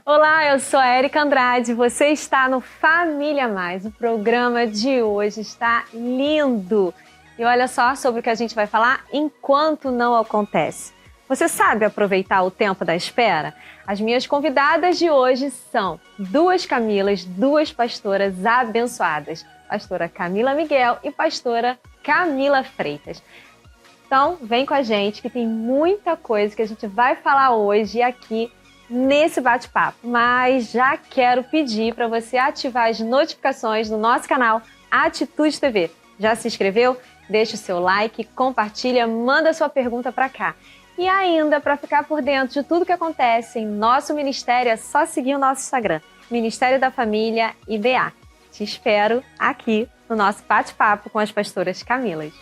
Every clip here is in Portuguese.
Olá, eu sou a Érica Andrade, você está no Família Mais. O programa de hoje está lindo. E olha só sobre o que a gente vai falar enquanto não acontece. Você sabe aproveitar o tempo da espera? As minhas convidadas de hoje são duas Camilas, duas pastoras abençoadas. Pastora Camila Miguel e pastora Camila Freitas. Então, vem com a gente que tem muita coisa que a gente vai falar hoje aqui nesse bate-papo. Mas já quero pedir para você ativar as notificações no nosso canal Atitude TV. Já se inscreveu? Deixa o seu like, compartilha, manda sua pergunta para cá. E ainda, para ficar por dentro de tudo que acontece em nosso ministério, é só seguir o nosso Instagram, Ministério da Família IBA. Te espero aqui no nosso bate-papo com as pastoras Camilas.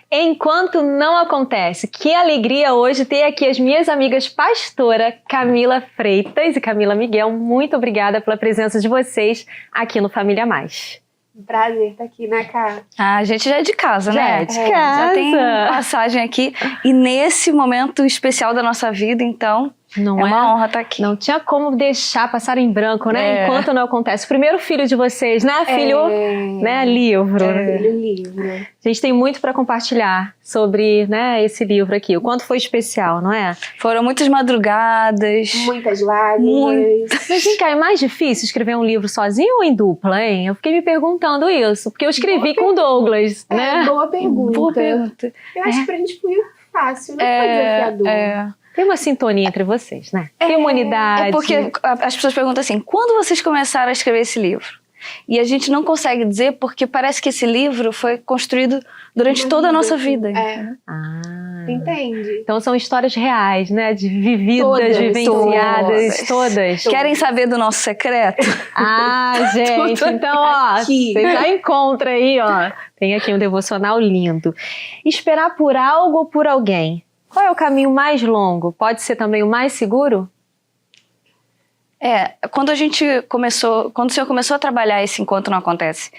Enquanto não acontece, que alegria hoje ter aqui as minhas amigas pastora Camila Freitas e Camila Miguel. Muito obrigada pela presença de vocês aqui no Família Mais. Um prazer estar aqui, né, Cá? A gente já é de casa, Já né? é de casa. Já tem passagem aqui. E nesse momento especial da nossa vida, então, Não é uma honra estar aqui. Não tinha como deixar passar em branco, né? Enquanto não acontece. O primeiro filho de vocês, né? Filho, né? Livro. Livro. A gente tem muito para compartilhar sobre, né, esse livro aqui. O quanto foi especial, não é? Foram muitas madrugadas. Muitas lágrimas. Mas vem cá, é mais difícil escrever um livro sozinho ou em dupla, hein? Eu fiquei me perguntando isso, porque eu escrevi com o Douglas, né? Boa pergunta. Boa pergunta. Eu acho que pra gente foi fácil, não foi desafiador. Tem uma sintonia entre vocês, né? Tem uma unidade. É porque as pessoas perguntam assim, quando vocês começaram a escrever esse livro? E a gente não consegue dizer porque parece que esse livro foi construído durante toda a nossa vida. Entende? Então são histórias reais, né? De vividas, Todas, todas. Querem saber do nosso secreto? Gente, então, ó, aqui. você já encontra aí, ó. Tem aqui um devocional lindo. Esperar por algo ou por alguém? Qual é o caminho mais longo? Pode ser também o mais seguro? Quando o Senhor começou a trabalhar esse Enquanto Não Acontece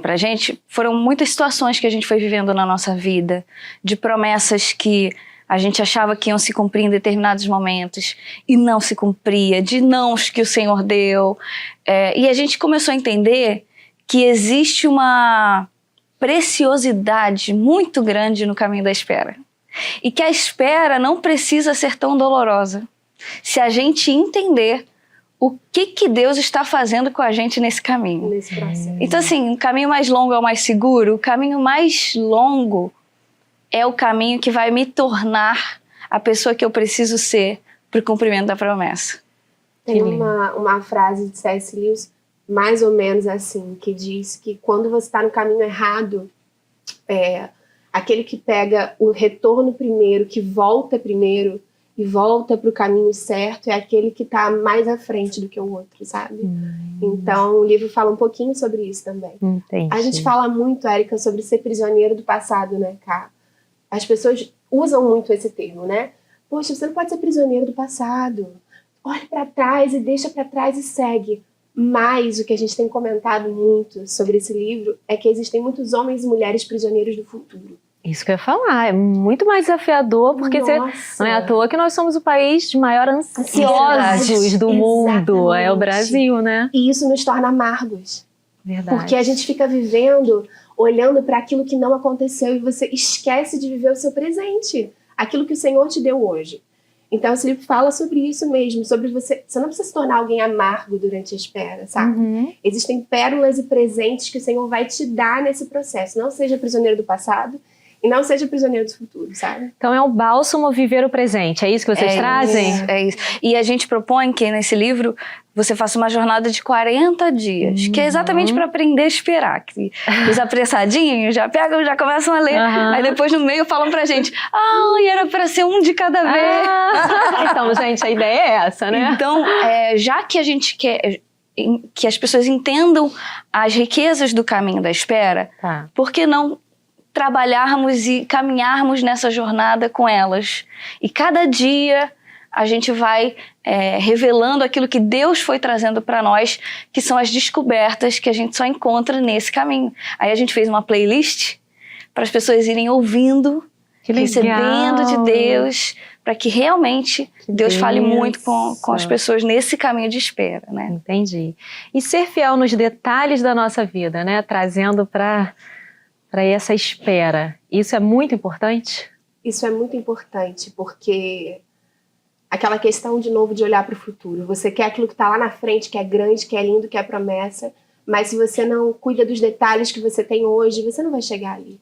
pra gente, foram muitas situações que a gente foi vivendo na nossa vida, de promessas que a gente achava que iam se cumprir em determinados momentos e não se cumpria, de nãos que o Senhor deu. E a gente começou a entender que existe uma preciosidade muito grande no caminho da espera. E que a espera não precisa ser tão dolorosa se a gente entender o que Deus está fazendo com a gente nesse caminho. Nesse processo. Então assim, o caminho mais longo é o mais seguro. O caminho mais longo é o caminho que vai me tornar a pessoa que eu preciso ser para o cumprimento da promessa. Tem uma frase de C.S. Lewis, mais ou menos assim, que diz que quando você está no caminho errado, aquele que pega o retorno primeiro, que volta primeiro e volta para o caminho certo, é aquele que está mais à frente do que o outro, sabe? Então o livro fala um pouquinho sobre isso também. Entendi. A gente fala muito, Érica, sobre ser prisioneiro do passado, né, Cá? As pessoas usam muito esse termo, né? Poxa, você não pode ser prisioneiro do passado. Olhe para trás e deixa para trás e segue. Mas o que a gente tem comentado muito sobre esse livro é que existem muitos homens e mulheres prisioneiros do futuro. Isso que eu ia falar, é muito mais desafiador, porque não é à toa que nós somos o país de maior ansiosos do mundo, é o Brasil, né? E isso nos torna amargos. Verdade. Porque a gente fica vivendo, olhando para aquilo que não aconteceu e você esquece de viver o seu presente, aquilo que o Senhor te deu hoje. Então esse livro fala sobre isso mesmo, sobre você não precisa se tornar alguém amargo durante a espera, sabe? Existem pérolas e presentes que o Senhor vai te dar nesse processo. Não seja prisioneiro do passado e não seja prisioneiro do futuro, sabe? Então é um bálsamo viver o presente, é isso que vocês trazem? É isso. E a gente propõe que nesse livro você faça uma jornada de 40 dias, que é exatamente para aprender a esperar. Que os apressadinhos já pegam, já começam a ler, aí depois no meio falam pra gente, era para ser um de cada vez. Então, gente, a ideia é essa, né? Então, já que a gente quer que as pessoas entendam as riquezas do caminho da espera, por que não trabalharmos e caminharmos nessa jornada com elas? E cada dia a gente vai revelando aquilo que Deus foi trazendo para nós, que são as descobertas que a gente só encontra nesse caminho. Aí a gente fez uma playlist para as pessoas irem ouvindo, recebendo de Deus, para que realmente Deus fale muito com as pessoas nesse caminho de espera, né? Entendi. E ser fiel nos detalhes da nossa vida, né? Trazendo para essa espera. Isso é muito importante? Isso é muito importante, porque aquela questão, de novo, de olhar para o futuro. Você quer aquilo que está lá na frente, que é grande, que é lindo, que é promessa, mas se você não cuida dos detalhes que você tem hoje, você não vai chegar ali.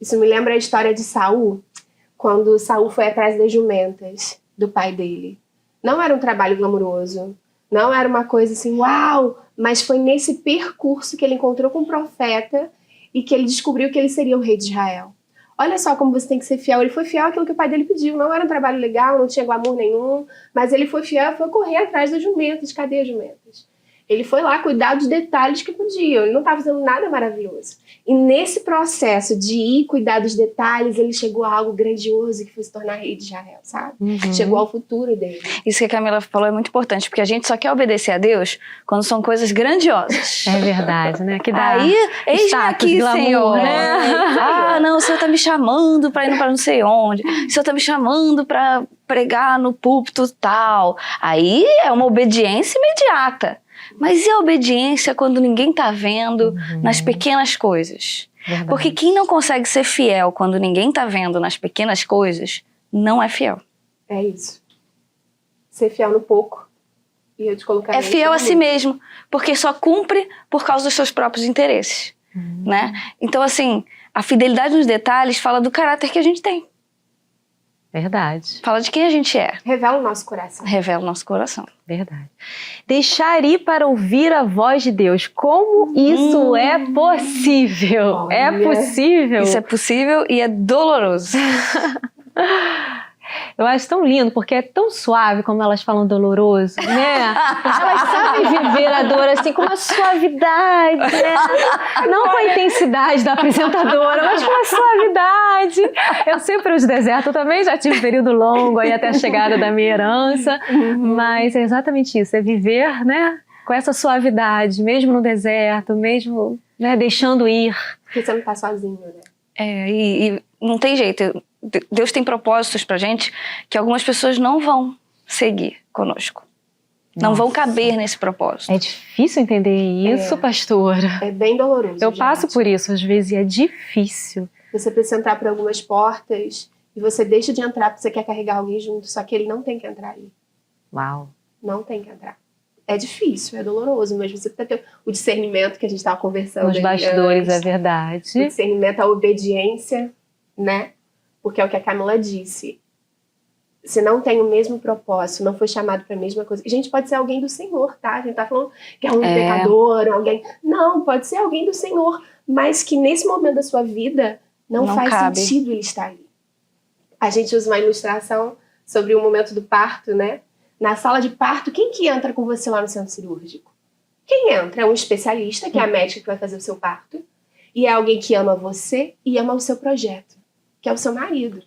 Isso me lembra a história de Saul, quando Saul foi atrás das jumentas do pai dele. Não era um trabalho glamouroso, não era uma coisa assim, uau, mas foi nesse percurso que ele encontrou com um profeta e que ele descobriu que ele seria o rei de Israel. Olha só como você tem que ser fiel. Ele foi fiel àquilo que o pai dele pediu. Não era um trabalho legal, não tinha glamour nenhum, mas ele foi fiel, foi correr atrás das jumentas. Cadê as jumentas? Ele foi lá cuidar dos detalhes que podiam. Ele não estava fazendo nada maravilhoso. E nesse processo de ir cuidar dos detalhes, ele chegou a algo grandioso, que foi se tornar rei de Israel, sabe? Chegou ao futuro dele. Isso que a Camila falou é muito importante, porque a gente só quer obedecer a Deus quando são coisas grandiosas. É verdade, né? Que dá aí, eis-me aqui, glamour, Senhor. Né? Não, o Senhor está me chamando para ir para não sei onde. O Senhor está me chamando para pregar no púlpito tal. Aí é uma obediência imediata. Mas e a obediência quando ninguém está vendo, nas pequenas coisas? Verdade. Porque quem não consegue ser fiel quando ninguém está vendo nas pequenas coisas, não é fiel. É isso. Ser fiel no pouco. E eu te colocaria. É fiel a si mesmo, porque só cumpre por causa dos seus próprios interesses. Né? Então, assim, a fidelidade nos detalhes fala do caráter que a gente tem. Verdade. Fala de quem a gente é. Revela o nosso coração. Revela o nosso coração. Verdade. Deixar ir para ouvir a voz de Deus. Como isso é possível? Olha. É possível? Isso é possível e é doloroso. Eu acho tão lindo, porque é tão suave como elas falam doloroso, né? Elas sabem viver a dor assim com uma suavidade, né? Não com a intensidade da apresentadora, mas com a suavidade. Eu sempre os deserto também, já tive um período longo aí até a chegada da minha herança, mas é exatamente isso, é viver, né? Com essa suavidade, mesmo no deserto, mesmo, né, deixando ir. Porque você não está sozinho, né? E não tem jeito. Deus tem propósitos pra gente que algumas pessoas não vão seguir conosco. Não vão caber nesse propósito. É difícil entender isso, pastora. É bem doloroso. Eu passo por isso às vezes e é difícil. Você precisa entrar por algumas portas e você deixa de entrar porque você quer carregar alguém junto, só que ele não tem que entrar ali. Uau. Não tem que entrar. É difícil, é doloroso, mas você precisa ter o discernimento que a gente estava conversando. Nos bastidores, é verdade. O discernimento, a obediência, né? Porque é o que a Camila disse. Se não tem o mesmo propósito, não foi chamado para a mesma coisa. A gente pode ser alguém do Senhor, tá? A gente tá falando que é um pecador, alguém... Não, pode ser alguém do Senhor, mas que nesse momento da sua vida não faz cabe. sentido ele estar ali. A gente usa uma ilustração sobre o momento do parto, né? Na sala de parto, quem que entra com você lá no centro cirúrgico? Quem entra? É um especialista, que é a médica que vai fazer o seu parto. E é alguém que ama você e ama o seu projeto, que é o seu marido.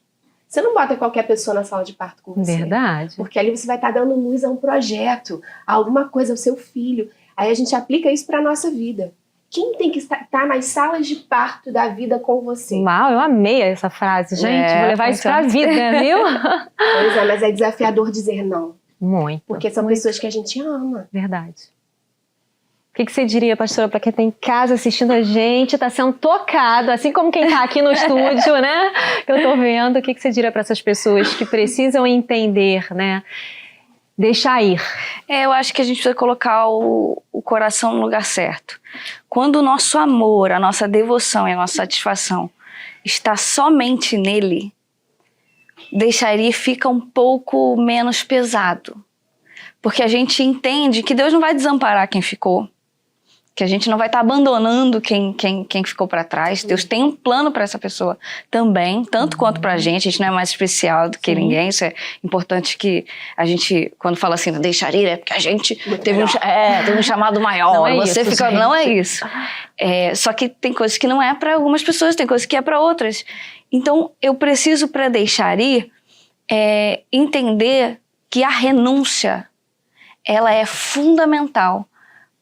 Você não bota qualquer pessoa na sala de parto com você. Verdade. Porque ali você vai estar dando luz a um projeto, a alguma coisa, ao seu filho. Aí a gente aplica isso para a nossa vida. Quem tem que estar nas salas de parto da vida com você? Uau, eu amei essa frase, gente. Vou levar isso pra vida, viu? Pois é, mas é desafiador dizer não. Muito. Porque são pessoas que a gente ama. Verdade. O que você diria, pastora, para quem está em casa assistindo a gente, está sendo tocado, assim como quem está aqui no estúdio, né? Que eu estou vendo. O que você diria para essas pessoas que precisam entender, né? Deixar ir. Eu acho que a gente precisa colocar o coração no lugar certo. Quando o nosso amor, a nossa devoção e a nossa satisfação está somente nele, deixar ir fica um pouco menos pesado. Porque a gente entende que Deus não vai desamparar quem ficou. Que a gente não vai estar abandonando quem ficou para trás. Deus tem um plano para essa pessoa também, tanto quanto para a gente não é mais especial do que ninguém. Isso é importante que a gente, quando fala assim, deixaria, é porque a gente teve um chamado maior. Não é você isso, fica, gente. não é isso. Só que tem coisas que não é para algumas pessoas, tem coisas que é para outras. Então, eu preciso, para deixar ir, entender que a renúncia, ela é fundamental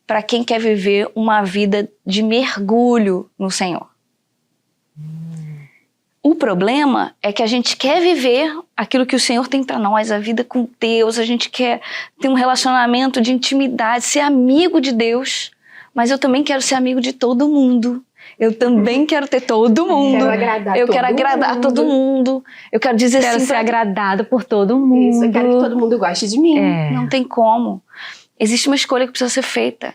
para quem quer viver uma vida de mergulho no Senhor. O problema é que a gente quer viver aquilo que o Senhor tem para nós, a vida com Deus, a gente quer ter um relacionamento de intimidade, ser amigo de Deus, mas eu também quero ser amigo de todo mundo. Eu também quero ter todo mundo. Eu quero agradar todo mundo. Eu quero dizer quero sim. Ser agradado por todo mundo. Isso, eu quero que todo mundo goste de mim. Não tem como. Existe uma escolha que precisa ser feita.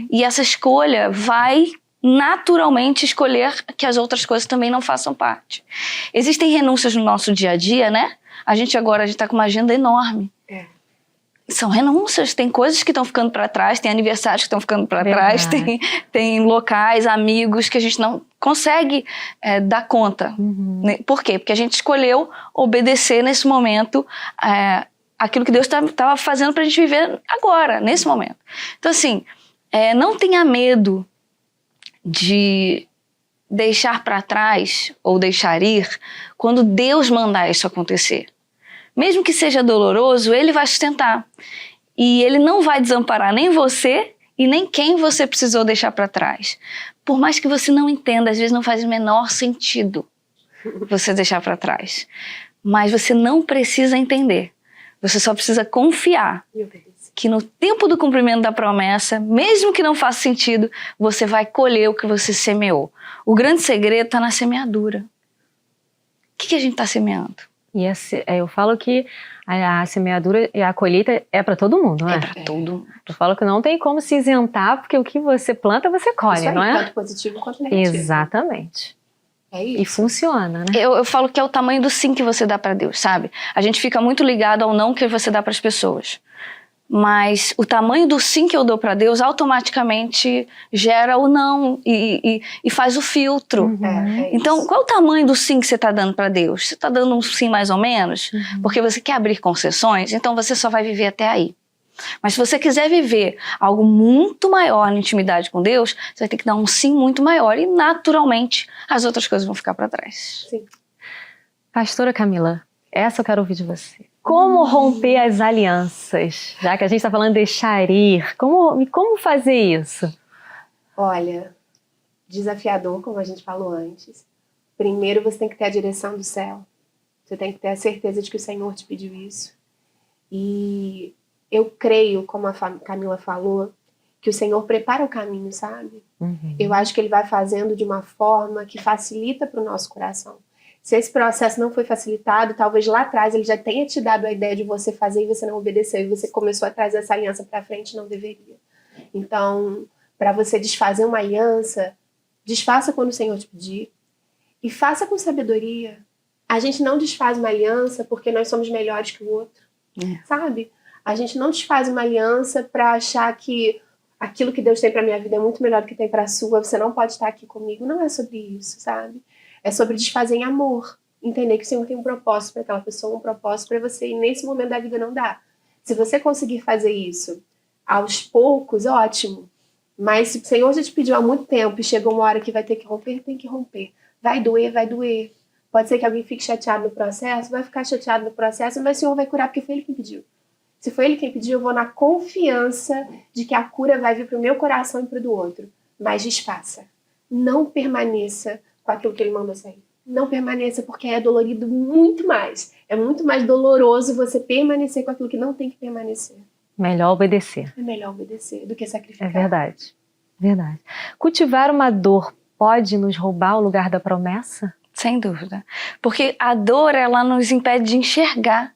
E essa escolha vai naturalmente escolher que as outras coisas também não façam parte. Existem renúncias no nosso dia a dia, né? A gente está com uma agenda enorme. São renúncias, tem coisas que estão ficando para trás, tem aniversários que estão ficando para trás, tem locais, amigos que a gente não consegue dar conta. Né? Por quê? Porque a gente escolheu obedecer nesse momento aquilo que Deus estava fazendo para a gente viver agora, nesse momento. Então assim, não tenha medo de deixar para trás ou deixar ir quando Deus mandar isso acontecer. Mesmo que seja doloroso, Ele vai sustentar. E Ele não vai desamparar nem você e nem quem você precisou deixar para trás. Por mais que você não entenda, às vezes não faz o menor sentido você deixar para trás. Mas você não precisa entender. Você só precisa confiar que no tempo do cumprimento da promessa, mesmo que não faça sentido, você vai colher o que você semeou. O grande segredo está na semeadura. O que a gente está semeando? E eu falo que a semeadura e a colheita é para todo mundo, não é? É para todo mundo. Eu falo que não tem como se isentar, porque o que você planta, você colhe, isso aí, não é? tanto positivo quanto negativo. Exatamente. É isso. E funciona, né? Eu falo que é o tamanho do sim que você dá para Deus, sabe? A gente fica muito ligado ao não que você dá para as pessoas. Mas o tamanho do sim que eu dou para Deus automaticamente gera o não e faz o filtro. Então, qual é o tamanho do sim que você está dando para Deus? Você está dando um sim mais ou menos? Porque você quer abrir concessões? Então você só vai viver até aí. Mas se você quiser viver algo muito maior na intimidade com Deus, você vai ter que dar um sim muito maior e naturalmente as outras coisas vão ficar para trás. Sim. Pastora Camila, essa eu quero ouvir de você. Como romper as alianças? Já que a gente está falando de deixar ir, como fazer isso? Olha, desafiador, como a gente falou antes. Primeiro você tem que ter a direção do céu. Você tem que ter a certeza de que o Senhor te pediu isso. E eu creio, como a Camila falou, que o Senhor prepara o caminho, sabe? Eu acho que Ele vai fazendo de uma forma que facilita para o nosso coração. Se esse processo não foi facilitado, talvez lá atrás Ele já tenha te dado a ideia de você fazer e você não obedeceu. E você começou a trazer essa aliança para frente e não deveria. Então, para você desfazer uma aliança, desfaça quando o Senhor te pedir. E faça com sabedoria. A gente não desfaz uma aliança porque nós somos melhores que o outro. Sabe? A gente não desfaz uma aliança para achar que aquilo que Deus tem para minha vida é muito melhor do que tem para a sua. Você não pode estar aqui comigo. Não é sobre isso, sabe? É sobre desfazer em amor. Entender que o Senhor tem um propósito para aquela pessoa, um propósito para você. E nesse momento da vida não dá. Se você conseguir fazer isso aos poucos, ótimo. Mas se o Senhor já te pediu há muito tempo e chegou uma hora que vai ter que romper, tem que romper. Vai doer, vai doer. Pode ser que alguém fique chateado no processo, vai ficar chateado no processo, mas o Senhor vai curar porque foi Ele quem pediu. Se foi Ele quem pediu, eu vou na confiança de que a cura vai vir para o meu coração e para o do outro. Mas desfaça. Não permaneça com aquilo que Ele mandou sair. Não permaneça, porque é dolorido muito mais. É muito mais doloroso você permanecer com aquilo que não tem que permanecer. Melhor obedecer. É melhor obedecer do que sacrificar. É verdade. Verdade. Cultivar uma dor pode nos roubar o lugar da promessa? Sem dúvida. Porque a dor, ela nos impede de enxergar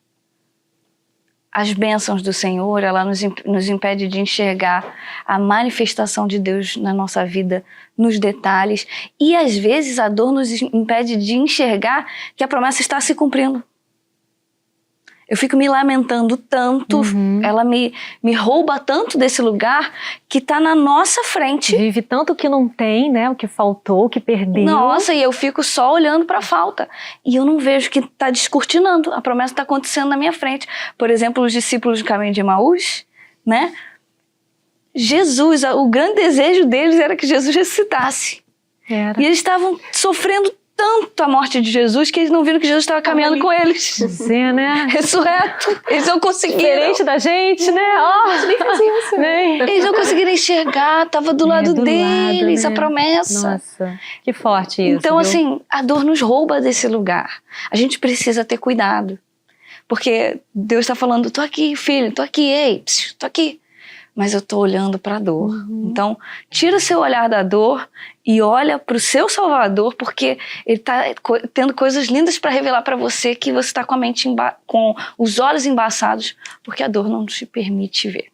as bênçãos do Senhor, ela nos impede de enxergar a manifestação de Deus na nossa vida, nos detalhes. E às vezes a dor nos impede de enxergar que a promessa está se cumprindo. Eu fico me lamentando tanto, ela me rouba tanto desse lugar que está na nossa frente. Vive tanto que não tem, né? O que faltou, o que perdeu. Nossa, e eu fico só olhando para a falta. E eu não vejo que está descortinando. A promessa está acontecendo na minha frente. Por exemplo, os discípulos do caminho de Emaús, né? Jesus, o grande desejo deles era que Jesus ressuscitasse. Era. E eles estavam sofrendo tanto a morte de Jesus que eles não viram que Jesus estava caminhando com eles. Você, né? Ressurreto. Eles não conseguiram. Diferente da gente, né? A gente nem fazia isso. Nem. Eles não conseguiram enxergar, estava do lado deles, né? a promessa. Nossa, que forte isso. Então, viu? assim, a dor nos rouba desse lugar. A gente precisa ter cuidado. Porque Deus está falando, tô aqui, filho, tô aqui, ei, tô aqui. Mas eu tô olhando para a dor. Então, tira seu olhar da dor e olha para o seu Salvador, porque ele está tendo coisas lindas para revelar para você que você está com a mente, com os olhos embaçados, porque a dor não te permite ver.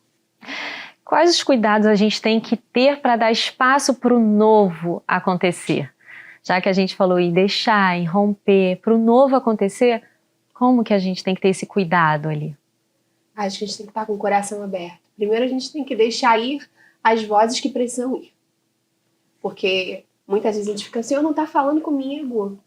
Quais os cuidados a gente tem que ter para dar espaço para o novo acontecer? Já que a gente falou em deixar, em romper, para o novo acontecer, como que a gente tem que ter esse cuidado ali? Acho que a gente tem que estar com o coração aberto. Primeiro a gente tem que deixar ir as vozes que precisam ir. Porque muitas vezes a gente fica assim, não tá falando comigo.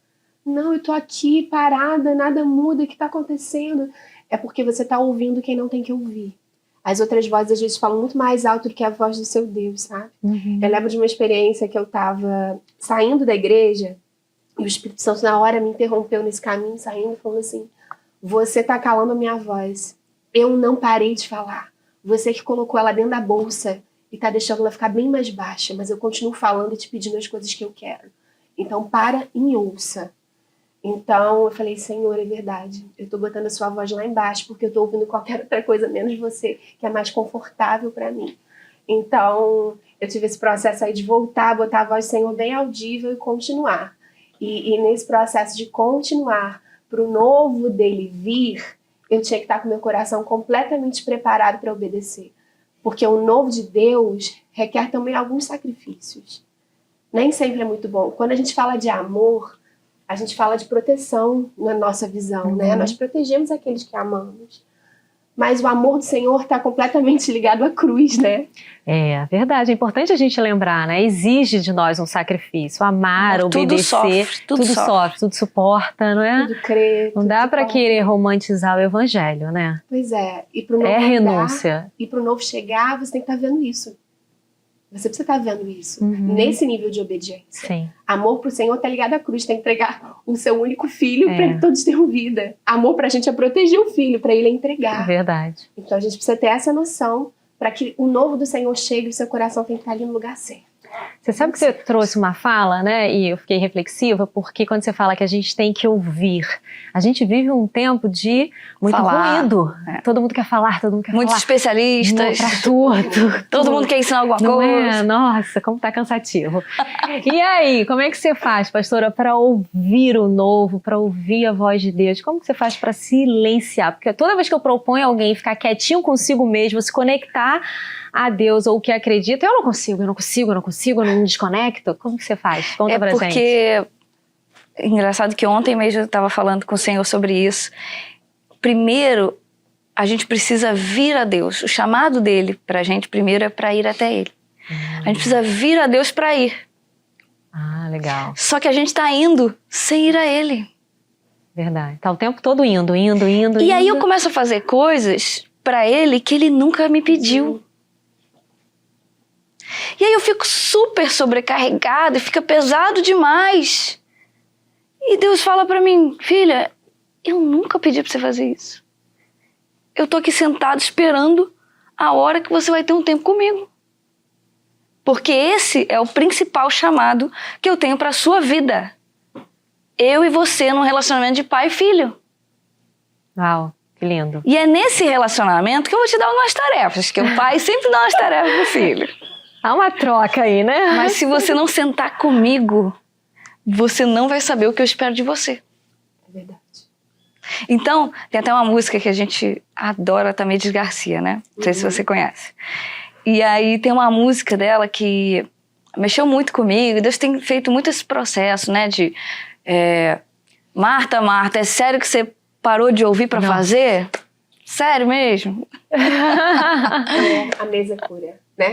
Não, eu tô aqui parada, nada muda, o que tá acontecendo? É porque você tá ouvindo quem não tem que ouvir. As outras vozes às vezes falam muito mais alto do que a voz do seu Deus, sabe? Eu lembro de uma experiência que eu tava saindo da igreja e o Espírito Santo na hora me interrompeu nesse caminho, saindo, falando assim, você tá calando a minha voz. Eu não parei de falar. Você que colocou ela dentro da bolsa e tá deixando ela ficar bem mais baixa, mas eu continuo falando e te pedindo as coisas que eu quero. Então para e me ouça. Então eu falei, Senhor, é verdade. Eu tô botando a sua voz lá embaixo porque eu tô ouvindo qualquer outra coisa menos você, que é mais confortável para mim. Então eu tive esse processo aí de voltar, botar a voz do Senhor bem audível e continuar. E nesse processo de continuar para o novo dele vir, eu tinha que estar com meu coração completamente preparado para obedecer. Porque o novo de Deus requer também alguns sacrifícios. Nem sempre é muito bom. Quando a gente fala de amor, a gente fala de proteção na nossa visão, né? Nós protegemos aqueles que amamos. Mas o amor do Senhor está completamente ligado à cruz, né? É verdade, é importante a gente lembrar, né? Exige de nós um sacrifício, amar, obedecer, tudo sofre, tudo suporta, não é? Tudo crê. Não dá para querer romantizar o evangelho, né? Pois é. E pro novo renúncia. E para o novo chegar, você tem que estar vendo isso. Você precisa estar vendo isso. Nesse nível de obediência. Sim. Amor pro Senhor tá ligado à cruz. Tem que entregar o seu único filho para que todos tenham vida. Amor pra gente é proteger o filho, para ele entregar. É verdade. Então a gente precisa ter essa noção para que o novo do Senhor chegue e o seu coração tem que estar ali no lugar certo. Você sabe que você trouxe uma fala, né? E eu fiquei reflexiva, porque quando você fala que a gente tem que ouvir, a gente vive um tempo de muito ruído. Todo mundo quer falar, todo mundo quer Muitos falar. especialistas. Pra tudo. Todo mundo quer ensinar alguma coisa. É? Nossa, como tá cansativo. E aí, como é que você faz, pastora, para ouvir o novo, para ouvir a voz de Deus? Como que você faz para silenciar? Porque toda vez que eu proponho alguém ficar quietinho consigo mesmo, se conectar a Deus ou o que acredita, eu não consigo, eu não me desconecto. Como que você faz? Conta pra gente. Porque, engraçado que ontem mesmo eu estava falando com o Senhor sobre isso. Primeiro, a gente precisa vir a Deus. O chamado dele pra gente primeiro é pra ir até ele. A gente precisa vir a Deus pra ir. Ah, legal. Só que a gente tá indo sem ir a ele. Verdade. Tá o tempo todo indo. E aí eu começo a fazer coisas pra ele que ele nunca me pediu. E aí eu fico super sobrecarregada e fica pesado demais. E Deus fala pra mim, filha, eu nunca pedi pra você fazer isso. Eu tô aqui sentado esperando a hora que você vai ter um tempo comigo. Porque esse é o principal chamado que eu tenho pra sua vida. Eu e você num relacionamento de pai e filho. Uau, que lindo. E é nesse relacionamento que eu vou te dar umas tarefas, que o pai sempre dá umas tarefas pro filho. Há uma troca aí, né? Mas se você não sentar comigo, você não vai saber o que eu espero de você. É verdade. Então, tem até uma música que a gente adora, Tamires Garcia, né? Não sei se você conhece. E aí tem uma música dela que mexeu muito comigo. Deus tem feito muito esse processo, né? De Marta, é sério que você parou de ouvir pra fazer? Sério mesmo? A mesa cura. Né?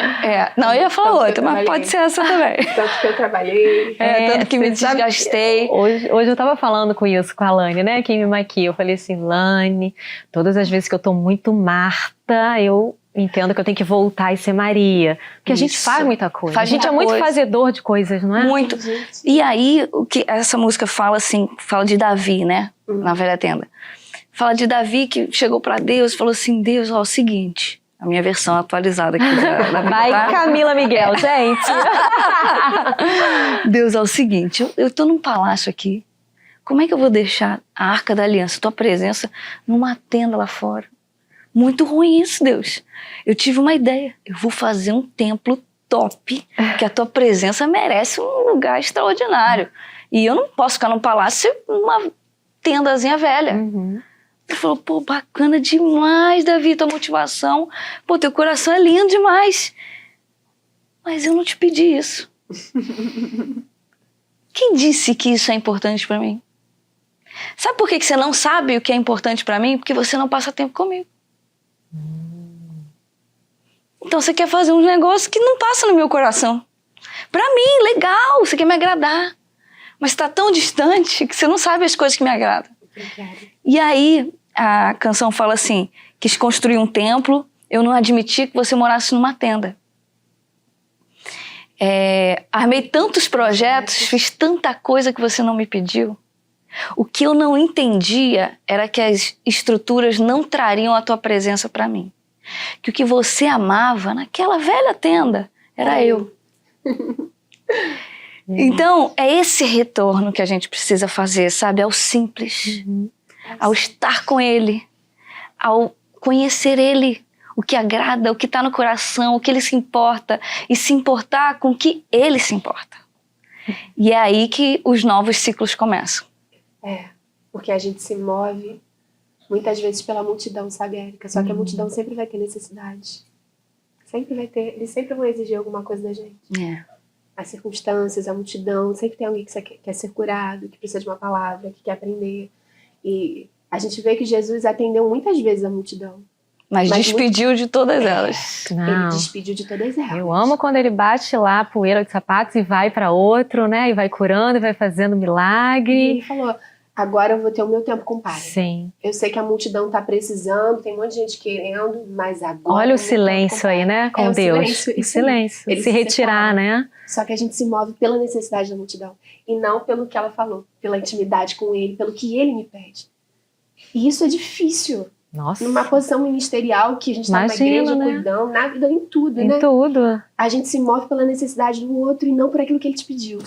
Não, eu ia falar outra, mas pode ser essa também. Tanto que eu trabalhei. Tanto que me desgastei. Hoje eu tava falando com isso, com a Lani, né? Quem me maquia. Eu falei assim, Lani, todas as vezes que eu tô muito Marta, eu entendo que eu tenho que voltar e ser Maria. Porque a gente Isso. faz muita coisa. Faz A gente é muita muito coisa. fazedor de coisas, não é? Muito. Gente. E aí, o que essa música fala assim, fala de Davi, né? Na velha tenda. Fala de Davi que chegou pra Deus e falou assim, Deus, ó, é o seguinte, a minha versão atualizada aqui da Vai, tá? Camila Miguel, gente. Deus, é o seguinte, eu tô num palácio aqui, como é que eu vou deixar a Arca da Aliança, tua presença, numa tenda lá fora? Muito ruim isso, Deus. Eu tive uma ideia, eu vou fazer um templo top, que a tua presença merece um lugar extraordinário. E eu não posso ficar num palácio, uma tendazinha velha. Uhum. Ele falou, pô, bacana demais, Davi, tua motivação. Pô, teu coração é lindo demais. Mas eu não te pedi isso. Quem disse que isso é importante pra mim? Sabe por que você não sabe o que é importante pra mim? Porque você não passa tempo comigo. Então você quer fazer um negócio que não passa no meu coração. Pra mim, legal, você quer me agradar. Mas tá tão distante que você não sabe as coisas que me agradam. E aí, a canção fala assim, quis construir um templo, eu não admiti que você morasse numa tenda. Armei tantos projetos, fiz tanta coisa que você não me pediu. O que eu não entendia era que as estruturas não trariam a tua presença para mim. Que o que você amava naquela velha tenda era eu. Então, é esse retorno que a gente precisa fazer, sabe? Ao simples, ao estar com Ele, ao conhecer Ele, o que agrada, o que está no coração, o que Ele se importa, e se importar com o que Ele se importa. E é aí que os novos ciclos começam. Porque a gente se move muitas vezes pela multidão, sabe, Érica? Só que a multidão sempre vai ter necessidade. Sempre vai ter, eles sempre vão exigir alguma coisa da gente. As circunstâncias, a multidão, sempre tem alguém que quer ser curado, que precisa de uma palavra, que quer aprender. E a gente vê que Jesus atendeu muitas vezes a multidão. Mas despediu de todas elas. Não. Ele despediu de todas elas. Eu amo quando ele bate lá a poeira de sapatos e vai para outro, né? E vai curando, e vai fazendo E milagre. ele falou, agora eu vou ter o meu tempo com o Pai. Sim. Eu sei que a multidão tá precisando, tem um monte de gente querendo, mas agora... Olha eu o vou ter tempo silêncio com o aí, Pai. né? Com o Deus. silêncio, O isso aí. silêncio. Ele Se retirar, separa. né? Só que a gente se move pela necessidade da multidão. E não pelo que ela falou, pela intimidade com ele, pelo que ele me pede. E isso é difícil. Nossa. Numa posição ministerial que a gente tá numa Imagina, igreja né? cuidando, na vida, em tudo, Em né? tudo. A gente se move pela necessidade do outro e não por aquilo que ele te pediu.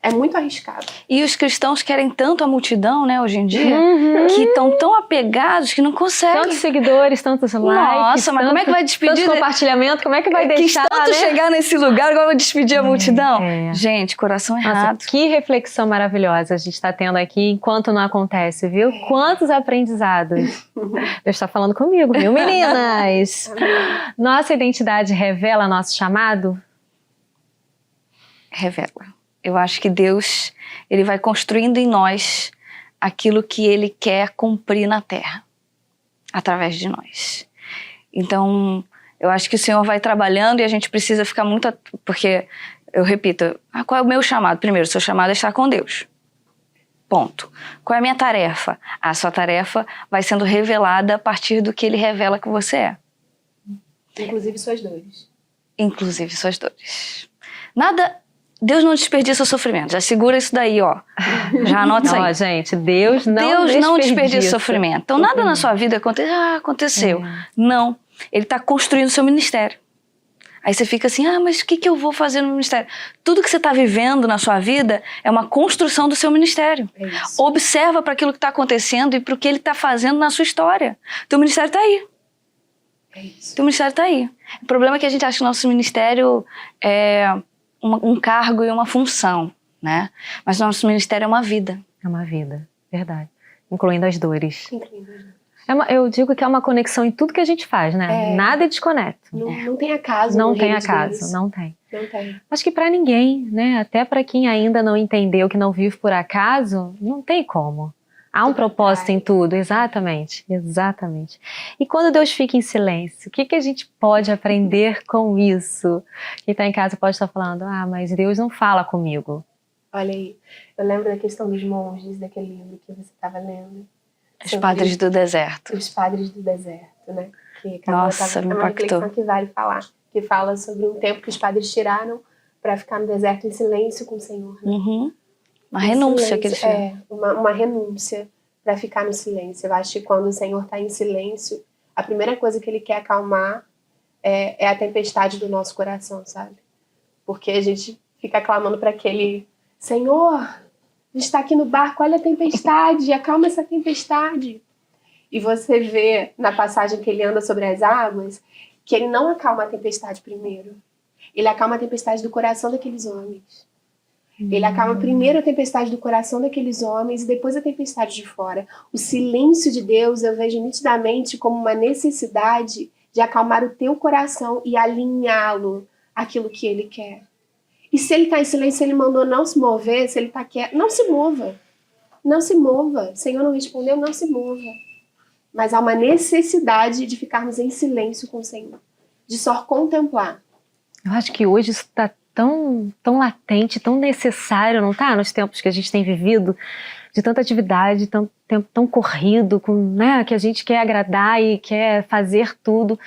É muito arriscado. E os cristãos querem tanto a multidão, né, hoje em dia, Uhum. que estão tão apegados que não conseguem. Tantos seguidores, tantos likes. Nossa, mas como é que vai despedir? Tanto compartilhamento, como é que vai Quis deixar, tanto né? chegar nesse lugar, agora vai despedir a multidão. é. Gente, coração Nossa, errado. que reflexão maravilhosa a gente está tendo aqui enquanto não acontece, viu? Quantos aprendizados. Deus está falando comigo, viu, meninas? Nossa identidade revela nosso chamado? Revela. Eu acho que Deus, Ele vai construindo em nós aquilo que Ele quer cumprir na terra, através de nós. Então, eu acho que o Senhor vai trabalhando e a gente precisa ficar muito... Porque, eu repito, qual é o meu chamado? Primeiro, o seu chamado é estar com Deus. Ponto. Qual é a minha tarefa? A sua tarefa vai sendo revelada a partir do que Ele revela que você é. Inclusive suas dores. Inclusive suas dores. Nada... Deus não desperdiça o sofrimento. Já segura isso daí, ó. Já anota isso aí. Ó, gente, Deus não desperdiça o sofrimento. Então, nada na sua vida aconteceu. Não. Ele está construindo o seu ministério. Aí você fica assim, mas o que eu vou fazer no ministério? Tudo que você está vivendo na sua vida é uma construção do seu ministério. É isso. Observa para aquilo que está acontecendo e para o que ele está fazendo na sua história. Teu ministério está aí. É isso. Teu ministério está aí. O problema é que a gente acha que o nosso ministério é um cargo e uma função, né? Mas o nosso ministério é uma vida. É uma vida, verdade. Incluindo as dores. Incrível. Eu digo que é uma conexão em tudo que a gente faz, né? Nada é desconecta. Não tem acaso. Não no tem reino de acaso, Deus. não tem. Não tem. Acho que pra ninguém, né? Até pra quem ainda não entendeu que não vive por acaso, não tem como. Há um propósito em tudo, exatamente, exatamente. E quando Deus fica em silêncio, o que a gente pode aprender com isso? Quem está em casa pode estar falando, mas Deus não fala comigo. Olha aí, eu lembro da questão dos monges, daquele livro que você estava lendo. Os padres do deserto. Os padres do deserto, né? E Nossa, me é uma impactou. reflexão que vale falar. Que fala sobre um tempo que os padres tiraram para ficar no deserto em silêncio com o Senhor. Né? Uma Em renúncia que silêncio, eles fizeram. uma renúncia para ficar no silêncio. Eu acho que quando o Senhor está em silêncio, a primeira coisa que Ele quer acalmar é a tempestade do nosso coração, sabe? Porque a gente fica clamando para aquele Senhor, a gente está aqui no barco, olha a tempestade, acalma essa tempestade. E você vê na passagem que ele anda sobre as águas que ele não acalma a tempestade primeiro. Ele acalma a tempestade do coração daqueles homens. Ele acalma primeiro a tempestade do coração daqueles homens e depois a tempestade de fora. O silêncio de Deus eu vejo nitidamente como uma necessidade de acalmar o teu coração e alinhá-lo àquilo que Ele quer. E se Ele está em silêncio, se Ele mandou não se mover, se Ele está quieto, não se mova. Não se mova. O Senhor não respondeu, não se mova. Mas há uma necessidade de ficarmos em silêncio com o Senhor. De só contemplar. Eu acho que hoje isso está tão latente, tão necessário, não tá? Nos tempos que a gente tem vivido, de tanta atividade, tempo tão corrido, né? Que a gente quer agradar e quer fazer tudo.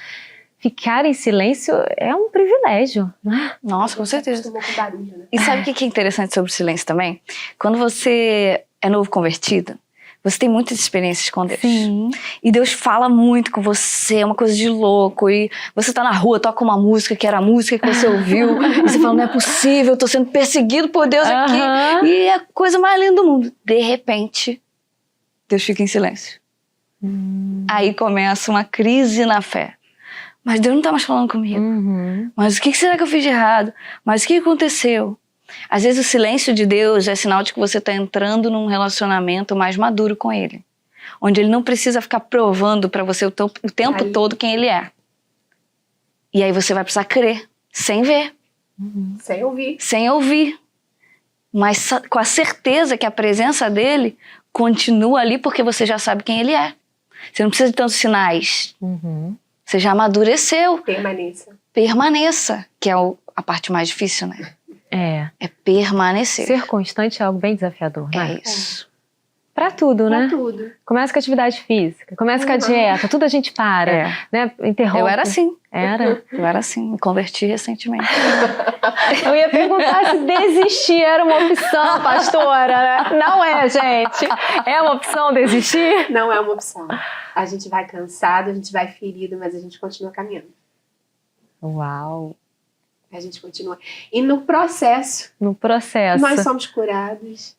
Ficar em silêncio é um privilégio, né? Nossa, com certeza. Com barulho, né? E sabe o que é interessante sobre o silêncio também? Quando você é novo convertido, você tem muitas experiências com Deus. Sim. E Deus fala muito com você, é uma coisa de louco. E você tá na rua, toca uma música que era a música que você ouviu. E você fala, não é possível, eu tô sendo perseguido por Deus aqui. E é a coisa mais linda do mundo. De repente, Deus fica em silêncio. Aí começa uma crise na fé. Mas Deus não tá mais falando comigo. Mas o que será que eu fiz de errado? Mas o que aconteceu? Às vezes o silêncio de Deus é sinal de que você está entrando num relacionamento mais maduro com Ele. Onde Ele não precisa ficar provando para você o tempo todo quem Ele é. E aí você vai precisar crer, sem ver. Sem ouvir. Sem ouvir. Mas com a certeza que a presença dEle continua ali porque você já sabe quem Ele é. Você não precisa de tantos sinais. Você já amadureceu. Permaneça, que é a parte mais difícil, né? É permanecer. Ser constante é algo bem desafiador, né? É isso. Pra tudo, né? Pra tudo. Começa com a atividade física, começa com a dieta, tudo a gente para, né? Interrompe. Eu era assim. Era? Eu era assim, me converti recentemente. Eu ia perguntar se desistir era uma opção, pastora. Não é, gente. É uma opção desistir? Não é uma opção. A gente vai cansado, a gente vai ferido, mas a gente continua caminhando. Uau. A gente continua. E no processo, nós somos curados,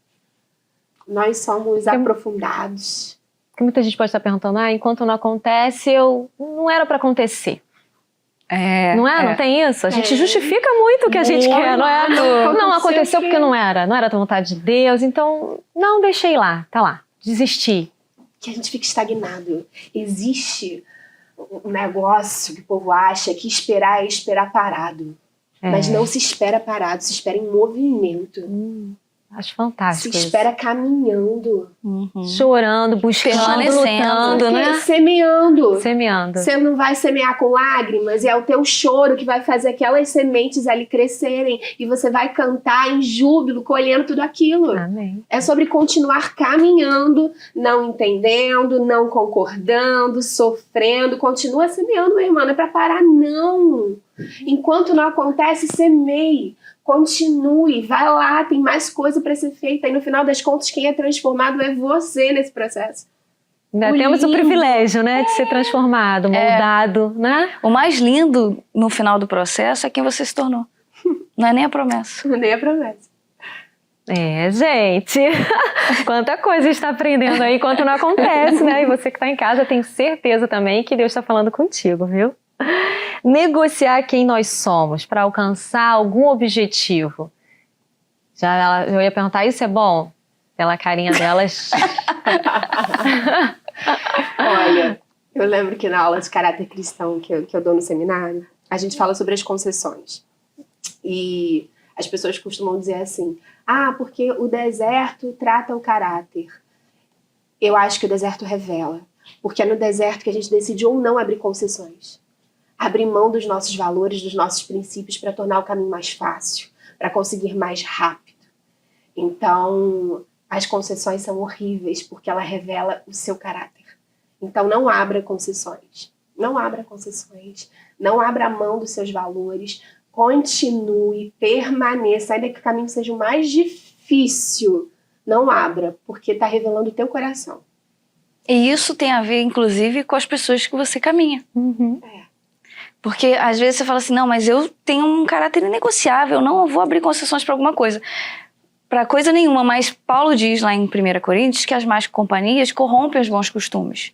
nós somos aprofundados. Porque muita gente pode estar perguntando, enquanto não acontece, não era para acontecer. Não é? Não tem isso? A gente justifica muito o que a gente quer, não é? Não aconteceu porque não era da vontade de Deus, então não deixei lá, tá lá, desisti. Que a gente fica estagnado. Existe um negócio que o povo acha que esperar é esperar parado. Mas não se espera parado, se espera em movimento. Acho fantástico. Se espera caminhando. Chorando, buscando, lutando, né? Semeando. Semeando. Você não vai semear com lágrimas, é o teu choro que vai fazer aquelas sementes ali crescerem e você vai cantar em júbilo, colhendo tudo aquilo. Amém. É sobre continuar caminhando, não entendendo, não concordando, sofrendo. Continua semeando, meu irmão, não é pra parar, não. Enquanto não acontece, semeie. Continue, vai lá, tem mais coisa para ser feita. E no final das contas, quem é transformado é você nesse processo. Ainda temos o privilégio, né, de ser transformado, moldado, né? O mais lindo no final do processo é quem você se tornou. Não é nem a promessa. Nem a promessa. Gente, quanta coisa a gente está aprendendo aí enquanto não acontece, né? E você que está em casa, tenho certeza também que Deus está falando contigo, viu? Negociar quem nós somos para alcançar algum objetivo. Eu ia perguntar, isso é bom? Pela carinha delas. Olha, eu lembro que na aula de caráter cristão que eu dou no seminário, a gente fala sobre as concessões. E as pessoas costumam dizer assim, porque o deserto trata o caráter. Eu acho que o deserto revela. Porque é no deserto que a gente decide ou não abrir concessões. Abrir mão dos nossos valores, dos nossos princípios para tornar o caminho mais fácil, para conseguir mais rápido. Então, as concessões são horríveis porque ela revela o seu caráter. Então, não abra concessões. Não abra concessões, não abra mão dos seus valores, continue, permaneça, ainda que o caminho seja o mais difícil, não abra, porque está revelando o teu coração. E isso tem a ver, inclusive, com as pessoas que você caminha. Porque às vezes você fala assim, não, mas eu tenho um caráter inegociável, não vou abrir concessões para alguma coisa. Para coisa nenhuma, mas Paulo diz lá em 1 Coríntios que as más companhias corrompem os bons costumes.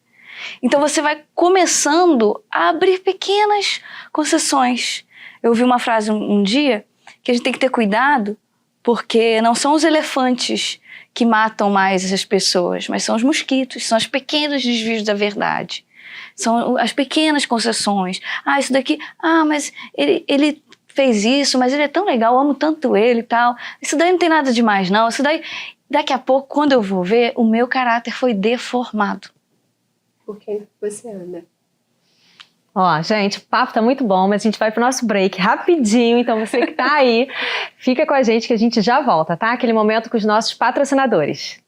Então você vai começando a abrir pequenas concessões. Eu ouvi uma frase um dia que a gente tem que ter cuidado, porque não são os elefantes que matam mais as pessoas, mas são os mosquitos, são os pequenos desvios da verdade. São as pequenas concessões. Ah, isso daqui... Ah, mas ele fez isso, mas ele é tão legal, eu amo tanto ele e tal. Isso daí não tem nada demais, não. Isso daí... Daqui a pouco, quando eu vou ver, o meu caráter foi deformado. Por quem você anda. Ó, gente, o papo tá muito bom, mas a gente vai pro nosso break rapidinho, então você que tá aí, fica com a gente que a gente já volta, tá? Aquele momento com os nossos patrocinadores.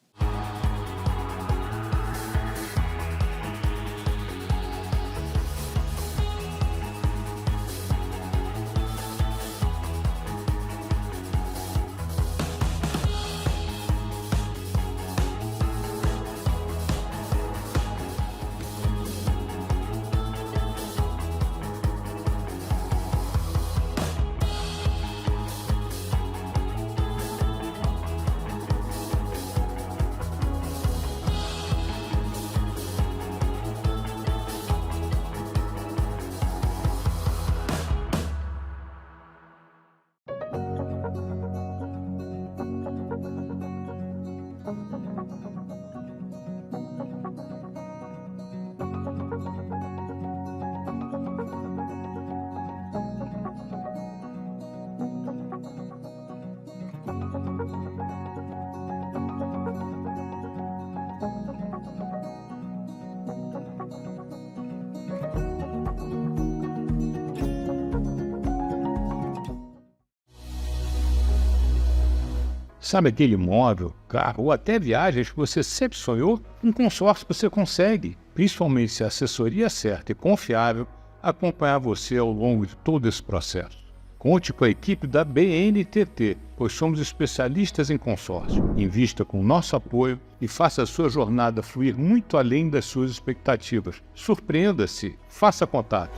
Sabe aquele imóvel, carro ou até viagens que você sempre sonhou? Um consórcio você consegue, principalmente se a assessoria é certa e confiável, acompanhar você ao longo de todo esse processo. Conte com a equipe da BNTT, pois somos especialistas em consórcio. Invista com nosso apoio e faça a sua jornada fluir muito além das suas expectativas. Surpreenda-se, faça contato.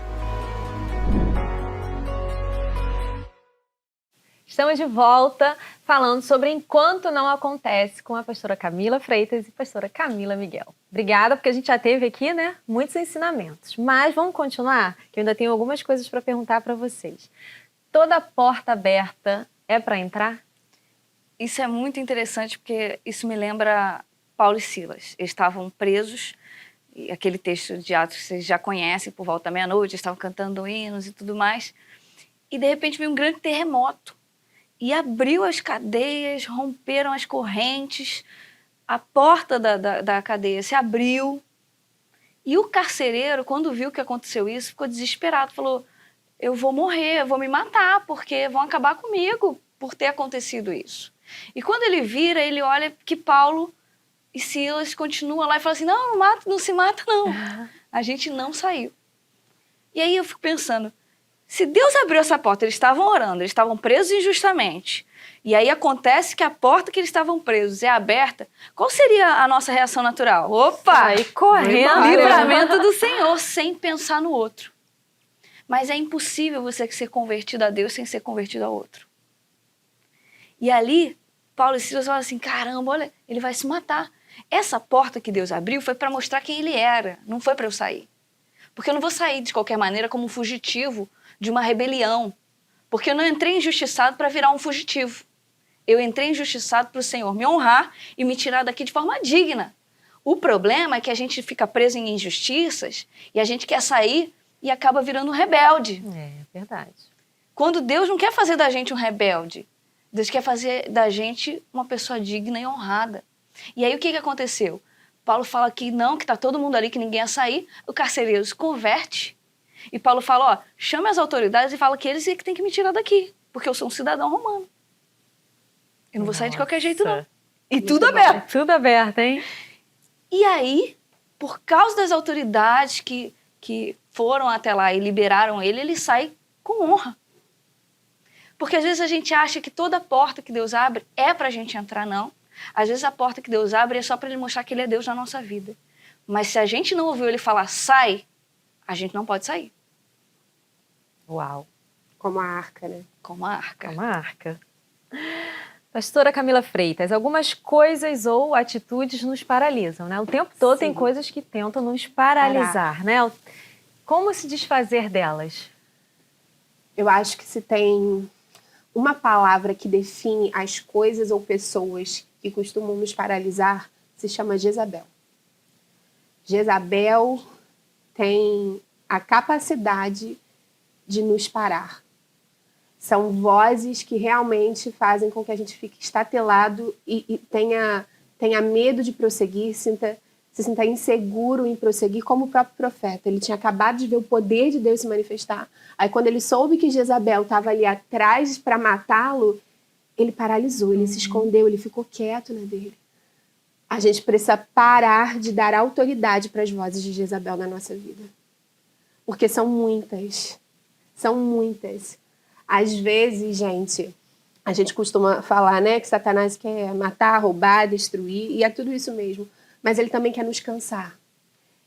Estamos de volta falando sobre Enquanto Não Acontece com a pastora Camila Freitas e pastora Camila Miguel. Obrigada, porque a gente já teve aqui, né, muitos ensinamentos. Mas vamos continuar, que eu ainda tenho algumas coisas para perguntar para vocês. Toda porta aberta é para entrar? Isso é muito interessante, porque isso me lembra Paulo e Silas. Eles estavam presos, e aquele texto de Atos que vocês já conhecem, por volta da meia-noite, eles estavam cantando hinos e tudo mais. E de repente veio um grande terremoto. E abriu as cadeias, romperam as correntes, a porta da cadeia se abriu. E o carcereiro, quando viu que aconteceu isso, ficou desesperado. Falou, eu vou morrer, eu vou me matar, porque vão acabar comigo por ter acontecido isso. E quando ele vira, ele olha que Paulo e Silas continuam lá e fala assim, não, não mata, não se mata não. A gente não saiu. E aí eu fico pensando, se Deus abriu essa porta, eles estavam orando, eles estavam presos injustamente, e aí acontece que a porta que eles estavam presos é aberta, qual seria a nossa reação natural? Opa! Aí correndo. Livramento do Senhor, sem pensar no outro. Mas é impossível você ser convertido a Deus sem ser convertido ao outro. E ali, Paulo e Silas falam assim, caramba, olha, ele vai se matar. Essa porta que Deus abriu foi para mostrar quem ele era, não foi para eu sair. Porque eu não vou sair de qualquer maneira como um fugitivo de uma rebelião. Porque eu não entrei injustiçado para virar um fugitivo. Eu entrei injustiçado para o Senhor me honrar e me tirar daqui de forma digna. O problema é que a gente fica preso em injustiças e a gente quer sair e acaba virando um rebelde. É verdade. Quando Deus não quer fazer da gente um rebelde, Deus quer fazer da gente uma pessoa digna e honrada. E aí o que aconteceu? Paulo fala que não, que está todo mundo ali, que ninguém ia sair. O carcereiro se converte. E Paulo fala, ó, chama as autoridades e fala que eles é que tem que me tirar daqui, porque eu sou um cidadão romano. Eu não vou sair de qualquer jeito, não. E tudo aberto. Tudo aberto, hein? E aí, por causa das autoridades que foram até lá e liberaram ele sai com honra. Porque às vezes a gente acha que toda porta que Deus abre é pra gente entrar, não. Às vezes a porta que Deus abre é só para ele mostrar que ele é Deus na nossa vida. Mas se a gente não ouviu ele falar, sai, a gente não pode sair. Uau. Como a arca, né? Como a arca. É uma arca. Pastora Camila Freitas, algumas coisas ou atitudes nos paralisam, né? O tempo todo tem coisas que tentam nos paralisar, né? Como se desfazer delas? Eu acho que se tem uma palavra que define as coisas ou pessoas que costumam nos paralisar, se chama Jezabel. Jezabel tem a capacidade de nos parar. São vozes que realmente fazem com que a gente fique estatelado e tenha medo de prosseguir, se sinta inseguro em prosseguir, como o próprio profeta. Ele tinha acabado de ver o poder de Deus se manifestar. Aí quando ele soube que Jezabel estava ali atrás para matá-lo, ele paralisou, ele se escondeu, ele ficou quieto na dele. A gente precisa parar de dar autoridade para as vozes de Jezabel na nossa vida. Porque são muitas. São muitas. Às vezes, gente, a gente costuma falar, né, que Satanás quer matar, roubar, destruir, e é tudo isso mesmo. Mas ele também quer nos cansar.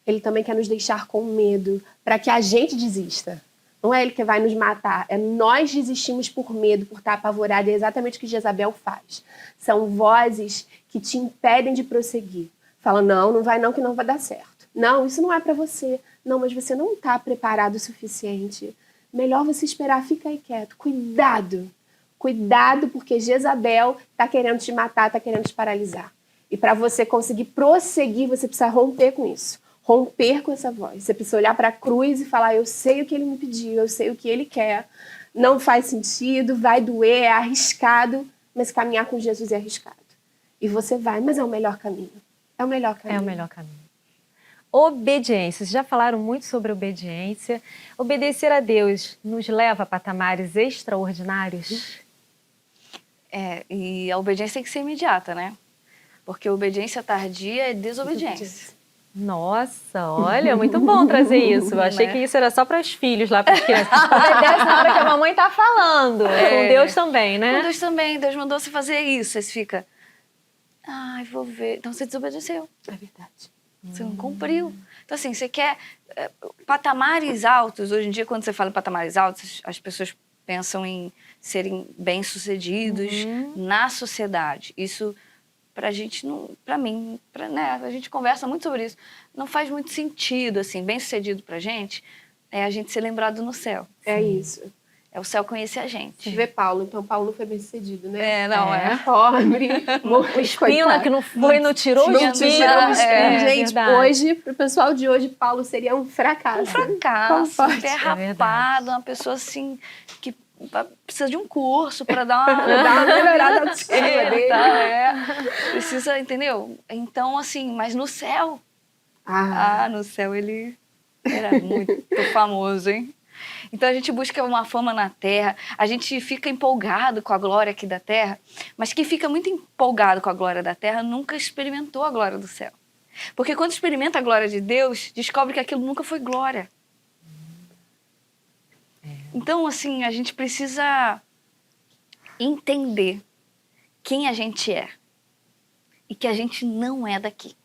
Ele também quer nos deixar com medo, para que a gente desista. Não é ele que vai nos matar, é nós desistimos por medo, por estar apavorado. É exatamente o que Jezabel faz. São vozes que te impedem de prosseguir. Fala, não vai não, que não vai dar certo. Não, isso não é para você. Não, mas você não está preparado o suficiente. Melhor você esperar, fica aí quieto. Cuidado. Cuidado, porque Jezabel está querendo te matar, está querendo te paralisar. E para você conseguir prosseguir, você precisa romper com isso. Romper com essa voz. Você precisa olhar para a cruz e falar, eu sei o que ele me pediu, eu sei o que ele quer. Não faz sentido, vai doer, é arriscado, mas caminhar com Jesus é arriscado. E você vai, mas é o melhor caminho. É o melhor caminho. É o melhor caminho. Obediência. Vocês já falaram muito sobre obediência. Obedecer a Deus nos leva a patamares extraordinários? E a obediência tem que ser imediata, né? Porque obediência tardia é desobediência. Nossa, olha, muito bom trazer isso. Eu achei que isso era só para os filhos lá, para as crianças. Obedece na hora que a mamãe tá falando. Com Deus também, né? Com Deus também. Deus mandou você fazer isso. Aí você fica, ai, vou ver. Então você desobedeceu. É verdade. Você não cumpriu. Então, assim, você quer patamares altos. Hoje em dia, quando você fala em patamares altos, as pessoas pensam em serem bem-sucedidos na sociedade. Isso, pra gente, não, pra mim, né, a gente conversa muito sobre isso. Não faz muito sentido, assim, bem-sucedido pra gente é a gente ser lembrado no céu. É isso. É o céu conhecer a gente. Vê Paulo, então Paulo não foi bem-sucedido, né? Pobre. O espina que não foi, não tirou o espinho. Gente, hoje, pro pessoal de hoje, Paulo seria um fracasso. Um fracasso, um derrapado, uma pessoa assim, que precisa de um curso para dar uma melhorada autoestima dele. Precisa, entendeu? Então, assim, mas no céu, no céu ele era muito famoso, hein? Então a gente busca uma fama na terra, a gente fica empolgado com a glória aqui da terra, mas quem fica muito empolgado com a glória da terra nunca experimentou a glória do céu. Porque quando experimenta a glória de Deus, descobre que aquilo nunca foi glória. Então, assim, a gente precisa entender quem a gente é e que a gente não é daqui.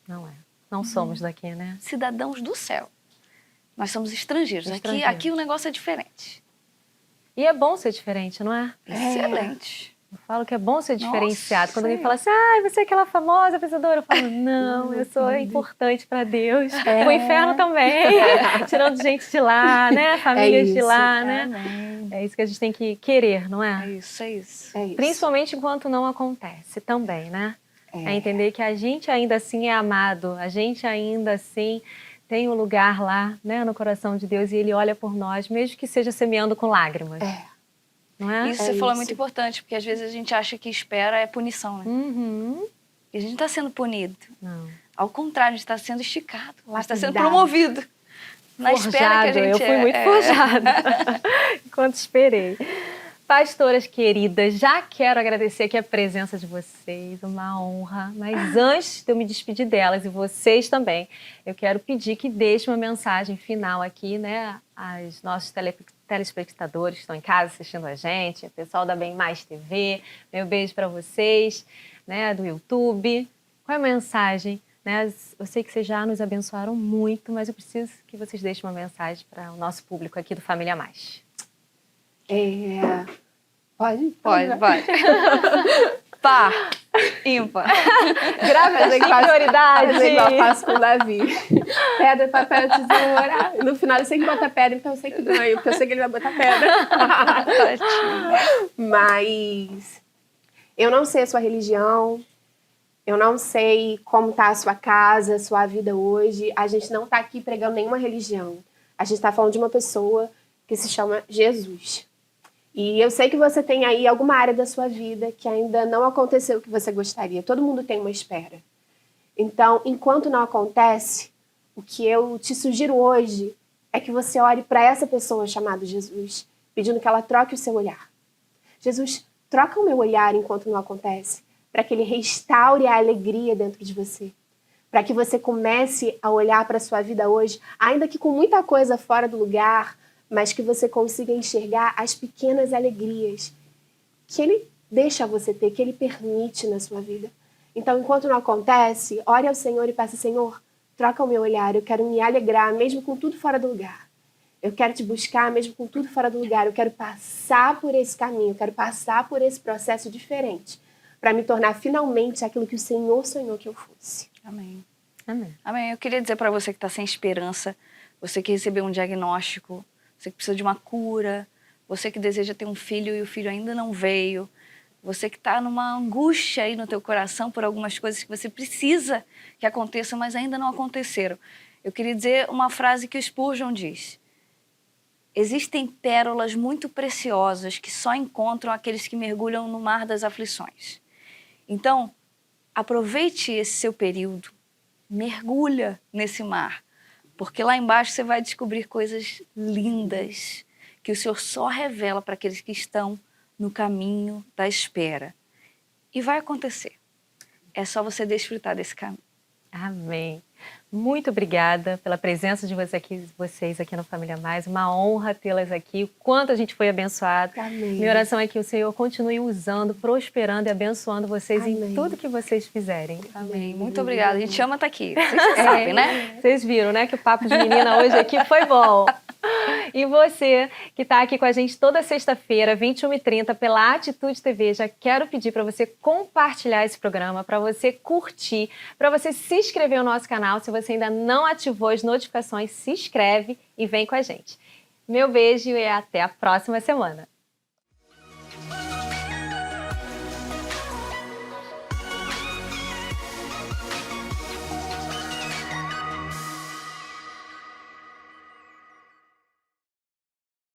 Não é. Não somos daqui, né? Cidadãos do céu. Nós somos estrangeiros. Aqui o negócio é diferente. E é bom ser diferente, não é? Excelente. Eu falo que é bom ser diferenciado. Nossa, quando alguém fala assim, você é aquela famosa pensadora, eu falo, não, eu sou importante para Deus. O inferno também. Tirando gente de lá, né? Famílias de lá, né? É isso que a gente tem que querer, não é? É isso. Principalmente enquanto não acontece também, né? É entender que a gente ainda assim é amado, a gente ainda assim tem um lugar lá, né, no coração de Deus, e Ele olha por nós, mesmo que seja semeando com lágrimas. Não é? Isso você falou é muito importante, porque às vezes a gente acha que espera é punição, né? E a gente não está sendo punido. Não. Ao contrário, a gente está sendo esticado, a gente está sendo promovido. Na espera que a gente eu fui muito forjada, enquanto esperei. Pastoras queridas, já quero agradecer aqui a presença de vocês, uma honra. Mas antes de eu me despedir delas e vocês também, eu quero pedir que deixem uma mensagem final aqui, né, aos nossos telespectadores que estão em casa assistindo a gente, o pessoal da Bem Mais TV, meu beijo para vocês, né, do YouTube. Qual é a mensagem? Né? Eu sei que vocês já nos abençoaram muito, mas eu preciso que vocês deixem uma mensagem para o nosso público aqui do Família Mais. Pode. Par, ímpar. Grávida sem prioridade. Fazer igual eu faço com o Davi. Pedra, papel, tesoura. No final eu sei que bota pedra, então eu sei que ganho, porque eu sei que ele vai botar pedra. Mas eu não sei a sua religião, eu não sei como está a sua casa, a sua vida hoje. A gente não está aqui pregando nenhuma religião. A gente está falando de uma pessoa que se chama Jesus. E eu sei que você tem aí alguma área da sua vida que ainda não aconteceu o que você gostaria. Todo mundo tem uma espera. Então, enquanto não acontece, o que eu te sugiro hoje é que você ore para essa pessoa chamada Jesus, pedindo que ela troque o seu olhar. Jesus, troca o meu olhar enquanto não acontece, para que ele restaure a alegria dentro de você. Para que você comece a olhar para a sua vida hoje, ainda que com muita coisa fora do lugar, mas que você consiga enxergar as pequenas alegrias que ele deixa você ter, que ele permite na sua vida. Então, enquanto não acontece, ore ao Senhor e peça, Senhor, troca o meu olhar, eu quero me alegrar, mesmo com tudo fora do lugar. Eu quero te buscar, mesmo com tudo fora do lugar. Eu quero passar por esse caminho, eu quero passar por esse processo diferente, para me tornar finalmente aquilo que o Senhor sonhou que eu fosse. Amém. Amém. Amém. Eu queria dizer para você que está sem esperança, você que recebeu um diagnóstico, você que precisa de uma cura, você que deseja ter um filho e o filho ainda não veio, você que está numa angústia aí no teu coração por algumas coisas que você precisa que aconteçam, mas ainda não aconteceram. Eu queria dizer uma frase que o Spurgeon diz: existem pérolas muito preciosas que só encontram aqueles que mergulham no mar das aflições. Então, aproveite esse seu período, mergulha nesse mar, porque lá embaixo você vai descobrir coisas lindas que o Senhor só revela para aqueles que estão no caminho da espera. E vai acontecer. É só você desfrutar desse caminho. Amém. Muito obrigada pela presença de vocês aqui no Família Mais. Uma honra tê-las aqui. O quanto a gente foi abençoado. Amém. Minha oração é que o Senhor continue usando, prosperando e abençoando vocês Amém. em tudo que vocês fizerem. Amém. Muito obrigada. A gente ama estar aqui. Vocês sabem, né? Vocês viram, né? Que o papo de menina hoje aqui foi bom. E você que está aqui com a gente toda sexta-feira, 21h30, pela Atitude TV, já quero pedir para você compartilhar esse programa, para você curtir, para você se inscrever no nosso canal. Se você ainda não ativou as notificações, se inscreve e vem com a gente. Meu beijo e até a próxima semana.